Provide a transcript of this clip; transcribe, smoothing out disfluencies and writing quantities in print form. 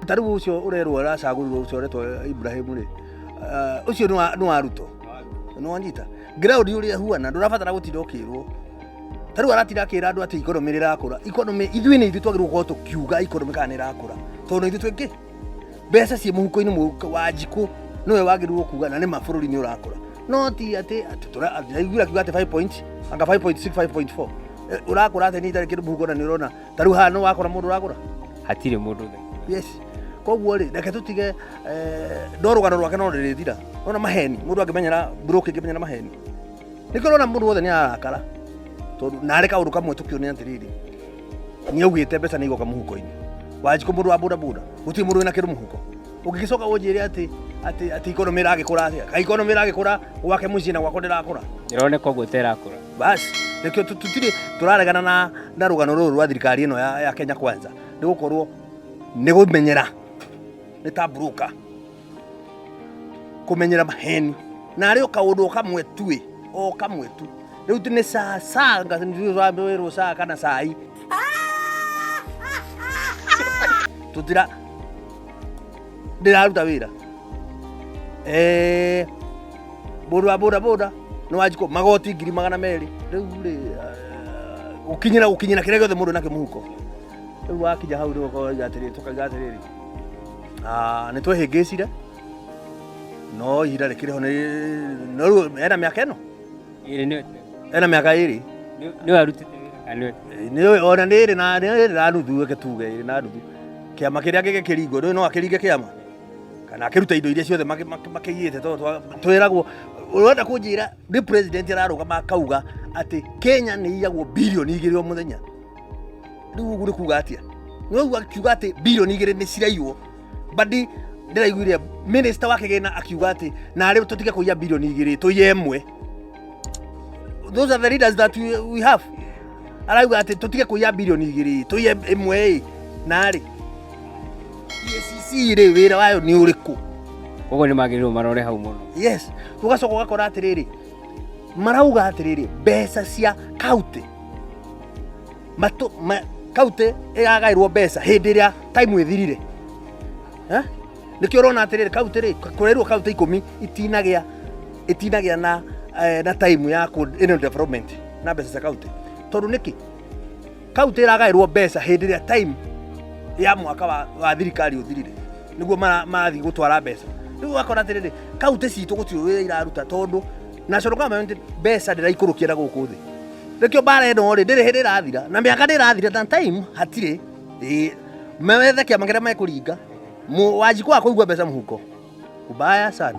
Taribu ucio urerwo aracagũrirwo ucio retwo Ibrahim ri ucio no aruto no anyita ground uria huana ndurabatara gutinda ukirwo tariu aratira akira andu ati economy rirakura economy ithui ni ithui twagirwo gukorwo tukiuga economy kana rirakura tondu ithui twingi mbeca cie muhuko-ini wa Njiku niwe wagirwo kuga na ni mabururi ni urakura no ti ati turaigura kiuga ati 5 point anga 5.6 5.4 urakura ati ni tari kindu muhuko na ni urona tariu ha no wakora mundu urakura hatire mundu yes koguo ri reke tutige ndorugano rwake no ririthira ona maheni mundu angimenyera broke angimenyera maheni nikorona mundu wothe ni arakara tondu nare kaundu kamwe tukio ni atiriri ni augite mbeca ni igoka muhuko-ini Wanjiku mundu wa boda boda uti mundu wina kindu muhuko ugigicoka unjire ati economy iragikura atia ka economy iragikura gwake mucii na gwako ndirakura ironeka uguo terakura basi rekio tutire turaregana na rugano ruru rwa thirikari ino ya Kenya Kwanza ni gukorwo ni gumenyera ni ta broker kumenyera maheni na ri kaundu kamwe tuui o kamwe tu riu tine saa ngathiru saa kana sai tutira ndiraruta wira boda wa boda boda no Wanjiku magoti 200,000 riu ri ukinyira kire giothe mundu nake muhuko riu wakija hau ri uko yatiriri tukagatiri ni twehingicire no ihinda rikiriho no riu ena miaka ino iri ni ena miaka iri ni arutite wira ni ona niri na nuthu ke tuge iri na nuthu kiama kiria gikiringo no akiringe kiama kana akiruta indo iria ciothe makiyite twiragwo urenda kunjira ni president ararugama akauga ati Kenya ni iyagwo bilioni 2 o muthenya riu guri kuga atia no akiuga ati bilioni 2 ni ciraiywo badi ndiraiguire minister wake gena akiuga ati na riu tutige kuiya bilioni 2 tuiye emwe those are the leaders that we have arauga ati tutige kuiya bilioni 2 tuiye emwe nari EACC ri wira wayo ni uriku ugo ni magiriro marore hau muno yes tugacoka gakora atiriri marauga atiriri mbeca cia county county iragairwo mbeca hindi ria time ithirire nikio rona atiriri county ri kurerwo county 10 itinagia na time ya ino development na mbeca cia county tondu niki county iragairwo mbeca hindi ria time ya mwaka wa thirikari uthirire niguo marathi gutwara mbeca riu akora atiriri county citu gutiro wira iraruta tondu national government mbeca ndiraikurukia na guku thi rekio bara ino ri ndiri hindi irathira na miaka ndirathira than time hatire mewethe kiama kiria mekuringa Wanjiku akuigua mbeca muhuko ubaya sana.